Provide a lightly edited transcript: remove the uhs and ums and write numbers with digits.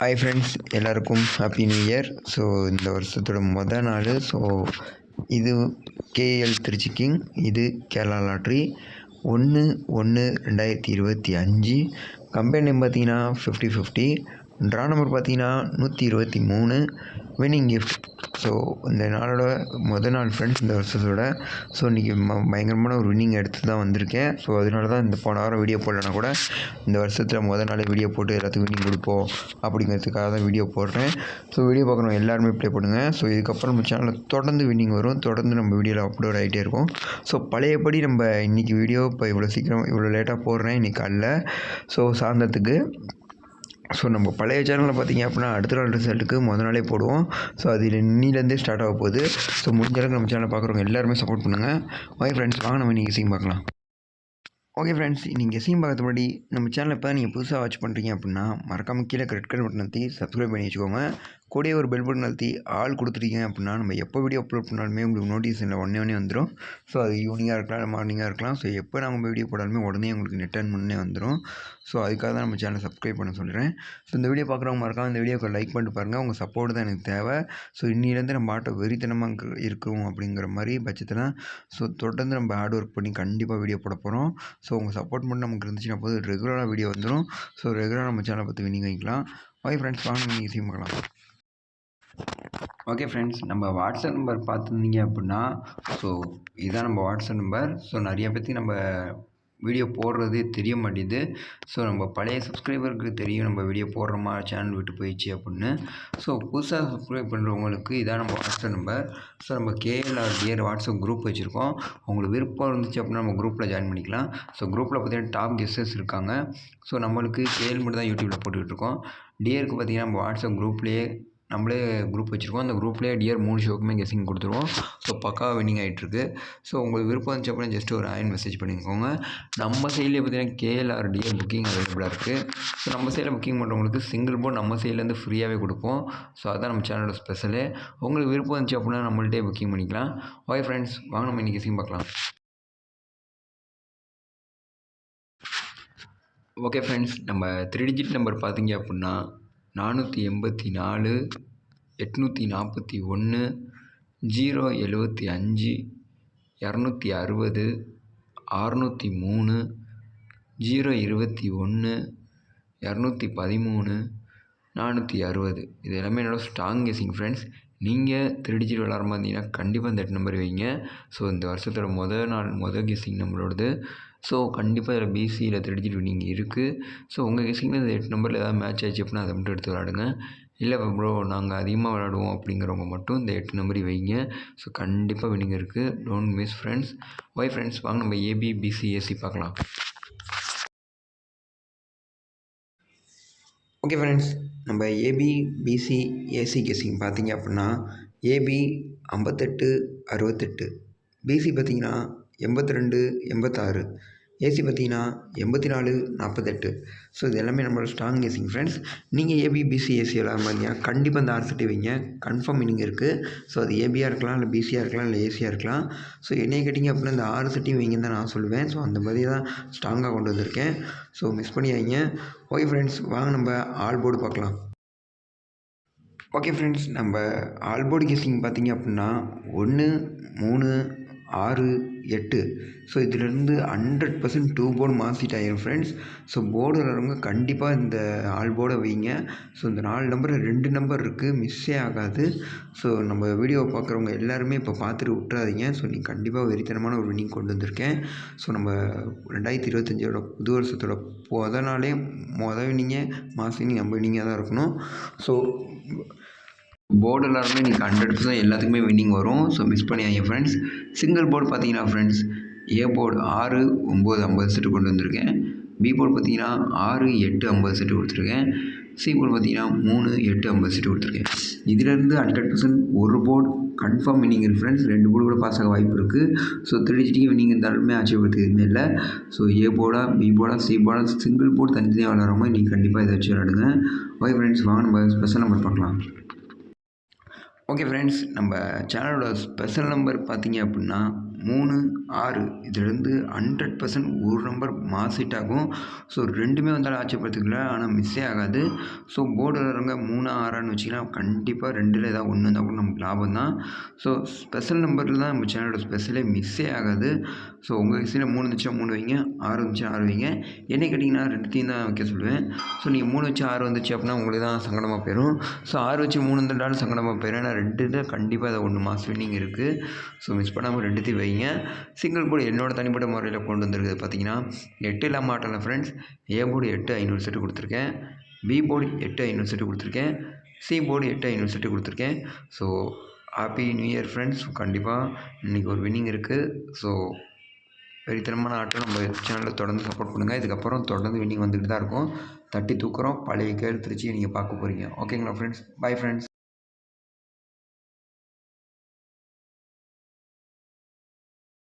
Hi friends, எல்லாருக்கும் happy new year. So இந்த வருஷத்தோட நாள். ஸோ இது கேஎல் திருச்சி கிங், இது கேரளா லாட்ரி 1/1/2025. கம்பெனி நேம் பார்த்தீங்கன்னா 50/50. ட்ரா நம்பர் பார்த்தீங்கன்னா 123. Winning gift. ஸோ இந்த நாளோட நாள் ஃப்ரெண்ட்ஸ், இந்த வருஷத்தோட. ஸோ இன்றைக்கி பயங்கரமான ஒரு வின்னிங் எடுத்து தான் வந்திருக்கேன். ஸோ அதனால தான் இந்த போன வாரம் வீடியோ போடலன்னா கூட இந்த வருஷத்தில் நாளே வீடியோ போட்டு எல்லாத்துக்கும் வின்னிங் கொடுப்போம் அப்படிங்கிறதுக்காக தான் வீடியோ போடுறேன். ஸோ வீடியோ பார்க்குறவங்க எல்லாருமே ப்ளே பண்ணுங்கள். ஸோ இதுக்கப்புறம் நம்ம சேனலில் தொடர்ந்து வின்னிங் வரும், தொடர்ந்து நம்ம வீடியோவில் அப்லோட் ஆகிட்டே இருக்கும். ஸோ பழையபடி நம்ம இன்றைக்கி வீடியோ இப்போ இவ்வளோ லேட்டாக போடுறேன் இன்றைக்கி காலைல. ஸோ சாயந்தரத்துக்கு ஸோ நம்ம பழைய சேனலில் பார்த்திங்க அப்படின்னா அடுத்த நாள் ரிசல்ட்டுக்கு நாளே போடுவோம். ஸோ அது இன்னிலேருந்தே ஸ்டார்ட் ஆக போகுது. ஸோ முடிஞ்ச அளவுக்கு நம்ம சேனலை பார்க்குறவங்க எல்லாருமே சப்போர்ட் பண்ணுங்கள். ஓகே ஃப்ரெண்ட்ஸ், வாங்க நம்ம இன்றைக்கி சீன் பார்க்கலாம். ஓகே ஃப்ரெண்ட்ஸ், நீங்கள் சீன் பார்க்கறது முன்னாடி நம்ம சேனலை இப்போ நீங்கள் புதுசாக வாட்ச் பண்ணுறீங்க அப்படின்னா மறக்காமல் கீழே ரெட் கலர் பட்டன் அழுத்தி சப்ஸ்கிரைப் பண்ணி வச்சுக்கோங்க. கூடயே ஒரு பெல் பட்டன் அழுத்தி ஆள் கொடுத்துட்டீங்க அப்படின்னா நம்ம எப்போ வீடியோ அப்லோட் பண்ணாலுமே உங்களுக்கு நோட்டிஃபிகேஷனில் உடனே வந்துடும். ஸோ அது ஈவினிங்காக இருக்கலாம், மார்னிங்காக இருக்கலாம். ஸோ எப்போ நம்ம வீடியோ போடாலுமே உடனே உங்களுக்கு நெட் ஆன் பண்ணே வந்துடும். ஸோ அதுக்காக தான் நம்ம சேனலை சப்ஸ்கிரைப் பண்ண சொல்கிறேன். ஸோ இந்த வீடியோ பார்க்குறவங்க மறக்காம இந்த வீடியோக்கு லைக் பண்ணிட்டு பாருங்கள். உங்கள் சப்போர்ட் தான் எனக்கு தேவை. ஸோ இன்னிலேருந்து நம்ம ஆட்டோ வெறித்தனமாக இருக்கும் அப்படிங்கிற மாதிரி பட்சத்தில் ஸோ தொடர்ந்து நம்ம ஹார்ட் ஒர்க் பண்ணி கண்டிப்பாக வீடியோ போட போகிறோம். ஸோ உங்கள் சப்போர்ட் பண்ணி நமக்கு இருந்துச்சுன்னா போது ரெகுலராக வீடியோ வந்துடும். ஸோ ரெகுலராக நம்ம சேனலை பற்றி வின்னிங் வாங்கிக்கலாம். ஓகே ஃப்ரெண்ட்ஸ், வாங்க நீங்கள் ஈஸியாக பார்க்கலாம். ஓகே ஃப்ரெண்ட்ஸ், நம்ம வாட்ஸ்அப் நம்பர் பார்த்துருந்தீங்க அப்படின்னா ஸோ இதுதான் நம்ம வாட்ஸ்அப் நம்பர். ஸோ நிறைய பேருக்கு நம்ம வீடியோ போடுறது தெரிய மாட்டேது. ஸோ நம்ம பழைய சப்ஸ்கிரைபருக்கு தெரியும் நம்ம வீடியோ போடுறோமா சேனல் விட்டு போயிடுச்சு அப்படின்னு. ஸோ புதுசாக சப்ஸ்கிரைப் பண்ணுறவங்களுக்கு இதான் நம்ம வாட்ஸ்அப் நம்பர். ஸோ நம்ம கேஎல்ஆர் வாட்ஸ்அப் குரூப் வச்சுருக்கோம். உங்களுக்கு விருப்பம் இருந்துச்சு அப்படின்னா நம்ம குரூப்பில் ஜாயின் பண்ணிக்கலாம். ஸோ குரூப்பில் பார்த்தீங்கன்னா டாப் கெஸ்டர்ஸ் இருக்காங்க. ஸோ நம்மளுக்கு கேஎல் மட்டும் தான் யூடியூப்பில் போட்டுக்கிட்டுருக்கோம். டியருக்கு பார்த்தீங்கன்னா நம்ம வாட்ஸ்அப் குரூப்லேயே நம்மளே குரூப் வச்சுருக்கோம். அந்த குரூப்லேயே டியர் 3 ஷோக்குமே கெஸ்ஸிங் கொடுத்துருவோம். ஸோ பக்காவாக வின்னிங் ஆகிட்டுருக்கு. ஸோ உங்களுக்கு விருப்பம் இருந்துச்சு அப்படின்னா ஜஸ்ட் ஒரு மெசேஜ் பண்ணிக்கோங்க. நம்ம சைட்லேயே பார்த்தீங்கன்னா கேஎல்ஆர் டியர் புக்கிங் அவைலபிளாக இருக்குது. ஸோ நம்ம சைடில் புக்கிங் பண்ணுறவங்களுக்கு சிங்கிள் போர்ட் நம்ம சைட்லேருந்து ஃப்ரீயாகவே கொடுப்போம். ஸோ அதுதான் நம்ம சேனலோட ஸ்பெஷலு. உங்களுக்கு விருப்பம் இருந்துச்சு அப்படின்னா நம்மள்ட்டே புக்கிங் பண்ணிக்கலாம். ஓகே ஃப்ரெண்ட்ஸ், வாங்க நம்ம இன்றைக்கி கெஸ்ஸிங் பார்க்கலாம். ஓகே ஃப்ரெண்ட்ஸ், நம்ம 3 டிஜிட் நம்பர் பார்த்தீங்க அப்படின்னா 484 841 075 260 603 021 213 460. இது எல்லாமே என்னோடய ஸ்ட்ராங் கெஸ்ஸிங் ஃப்ரெண்ட்ஸ். நீங்கள் 3 டிஜிட் விளாட்ற மாதிரி இருந்தீங்கன்னா கண்டிப்பாக இந்த 8 நம்பர் வைங்க. ஸோ இந்த வருஷத்தோட முதல் கெஸ்ஸிங் நம்மளோடது. ஸோ கண்டிப்பாக இதில் பிசியில் 3 டிஜிட் வின்னிங் இருக்குது. ஸோ உங்கள் கெஸ்ஸிங்கில் இந்த 8 நம்பரில் ஏதாவது மேட்ச் ஆச்சு அப்படின்னா அதை மட்டும் எடுத்து விளாடுங்க. இல்லை ப்ரோ நாங்கள் அதிகமாக விளாடுவோம் அப்படிங்கிறவங்க மட்டும் இந்த 8 நம்பர் வைங்க. ஸோ கண்டிப்பாக வின்னிங் இருக்குது. Don't miss friends. Why friends, வாங்க நம்ம ஏபி பிசி ஏசி பார்க்கலாம். ஓகே ஃப்ரெண்ட்ஸ், நம்ம ஏபி பிசி ஏசி கெஸ்ஸிங் பார்த்தீங்க அப்படின்னா ஏபி 58 68, பிசி பார்த்தீங்கன்னா 82 86, ஏசி பார்த்தீங்கன்னா 84 48. ஸோ இது எல்லாமே நம்மளோட ஸ்ட்ராங் கெஸ்ஸிங் ஃப்ரெண்ட்ஸ். நீங்கள் ஏபி பிசி ஏசி விளாட்ற மாதிரியா கண்டிப்பாக இந்த 6 செட்டு வைங்க. கன்ஃபார்ம் மீனிங் இருக்குது. ஸோ அது ஏபியாக இருக்கலாம், இல்லை பிசியாக இருக்கலாம், இல்லை ஏசியாக இருக்கலாம். ஸோ என்னையை கேட்டிங்க அப்படின்னா இந்த 6 செட்டையும் வைங்கன்னு தான் நான் சொல்லுவேன். ஸோ அந்த மாதிரி தான் ஸ்ட்ராங்காக கொண்டு வந்திருக்கேன். ஸோ மிஸ் பண்ணி வைங்க. ஓகே ஃப்ரெண்ட்ஸ், வாங்க நம்ம ஆல் போர்டு பார்க்கலாம். ஓகே ஃப்ரெண்ட்ஸ், நம்ம ஆல் போர்டு கெஸ்ஸிங் பார்த்தீங்க அப்படின்னா 1 3 6 8. ஸோ இதிலேருந்து 100% 2 போர்டு மாற்றிட் ஆயிரும் ஃப்ரெண்ட்ஸ். ஸோ போர்டு வரவங்க கண்டிப்பாக இந்த ஆல் போர்டை வைங்க. ஸோ இந்த 4 நம்பரில் 2 நம்பர் இருக்குது, மிஸ்ஸே ஆகாது. ஸோ நம்ம வீடியோவை பார்க்குறவங்க எல்லாருமே இப்போ பார்த்துட்டு விட்றாதீங்க. ஸோ நீங்கள் கண்டிப்பாக வெறித்தனமான ஒரு வின்னிங் கொண்டு வந்திருக்கேன். ஸோ நம்ம 2025 புது வருஷத்தோட நாளே வின்னிங்கே மாஸ் வின்னிங் நம்ம வின்னிங்காக தான் இருக்கணும். ஸோ போர்டு எல்லாருமே நீங்கள் 100% எல்லாத்துக்குமே வின்னிங் வரும். ஸோ மிஸ் பண்ணியாங்க ஃப்ரெண்ட்ஸ். சிங்கிள் போர்டு பார்த்தீங்கன்னா ஃப்ரெண்ட்ஸ் ஏ போர்டு 6 9 50 செட்டு கொண்டு வந்திருக்கேன். பி போர்டு பார்த்தீங்கன்னா 6 8 50 செட்டு கொடுத்துருக்கேன். சி போர்டு பார்த்தீங்கன்னா 3 8 50 செட்டு கொடுத்துருக்கேன். இதிலேருந்து 100% ஒரு போர்டு கன்ஃபார்ம் வின்னிங் இருக்குது ஃப்ரெண்ட்ஸ். 2 போர்டு கூட பாஸ் ஆக வாய்ப்பு இருக்குது. ஸோ 3 டிஜிட்டுக்கு வின்னிங் இருந்தாலுமே ஆச்சரியப்படுறதுக்கு எதுவுமே இல்லை. ஸோ ஏ போர்டா பி போர்டா சி போர்டா சிங்கிள் போர்டு தனித்தனியாக விளாட்றவங்க நீங்கள் கண்டிப்பாக இதை வச்சு விளாடுங்க. ஓகே ஃப்ரெண்ட்ஸ், வாங்க நம்ம ஸ்பெஷல் நம்பர் பார்க்கலாம். ஓகே ஃப்ரெண்ட்ஸ், நம்ம சேனலோட ஸ்பெஷல் நம்பர் பார்த்தீங்க அப்படின்னா 3, 6 இதுலேருந்து 100% ஒரு நம்பர் மாஸ் ஹிட் ஆகும். ஸோ 2மே வந்தாலும் ஆச்சரியப்படுத்திக்கல. ஆனால் மிஸ்ஸே ஆகாது. ஸோ போர்டில் வரவங்க 3, 6ன்னு வச்சிங்கன்னா கண்டிப்பாக 2ல் ஏதாவது ஒன்று இருந்தால் கூட நமக்கு லாபம் தான். ஸோ ஸ்பெஷல் நம்பரில் தான் நம்ம சேனலோட ஸ்பெஷலே மிஸ்ஸே ஆகாது. ஸோ உங்கள் விஷயம் 3 இருந்துச்சுன்னா 3 வைங்க, 6 இருந்துச்சுன்னா 6 வைங்க. என்ன கேட்டிங்கன்னா 2த்தையும் தான் வைக்க சொல்லுவேன். ஸோ நீங்கள் 3 வச்சு 6 வந்துச்சு அப்படின்னா உங்களுக்கு தான் சங்கடமாக போயிடும். ஸோ 6 வச்சு 3 வந்துட்டாலும் சங்கடமாக போயிடும். ஏன்னா 2ல் கண்டிப்பாக அதை 1 மாஸ் வின்னிங் இருக்குது. ஸோ மிஸ் பண்ணாமல் 2த்தையும் வைங்க. சிங்கிள் போர்டு என்னோட தனிப்பட்ட முறையில் கொண்டு வந்திருக்குது பார்த்தீங்கன்னா 8 இல்லாமல் ஆட்டல ஃப்ரெண்ட்ஸ். ஏ போர்டு 8 500 செட்டு கொடுத்துருக்கேன். பி போர்டு 8 500 செட்டு கொடுத்துருக்கேன். சி போர்டு 8 500 செட்டு கொடுத்துருக்கேன். So happy new year friends. கண்டிப்பாக இன்றைக்கி ஒரு வின்னிங் இருக்குது. ஸோ வெறித்தனமான ஆட்டம் நம்ம சேனலில் தொடர்ந்து சப்போர்ட் பண்ணுங்கள். இதுக்கப்புறம் தொடர்ந்து வின்னிங் வந்துக்கிட்டு தான் இருக்கும். தட்டி தூக்குறோம். பழைய கேள் திருச்சியை நீங்கள் பார்க்க போகிறீங்க. ஓகேங்களா ஃப்ரெண்ட்ஸ்? Bye friends.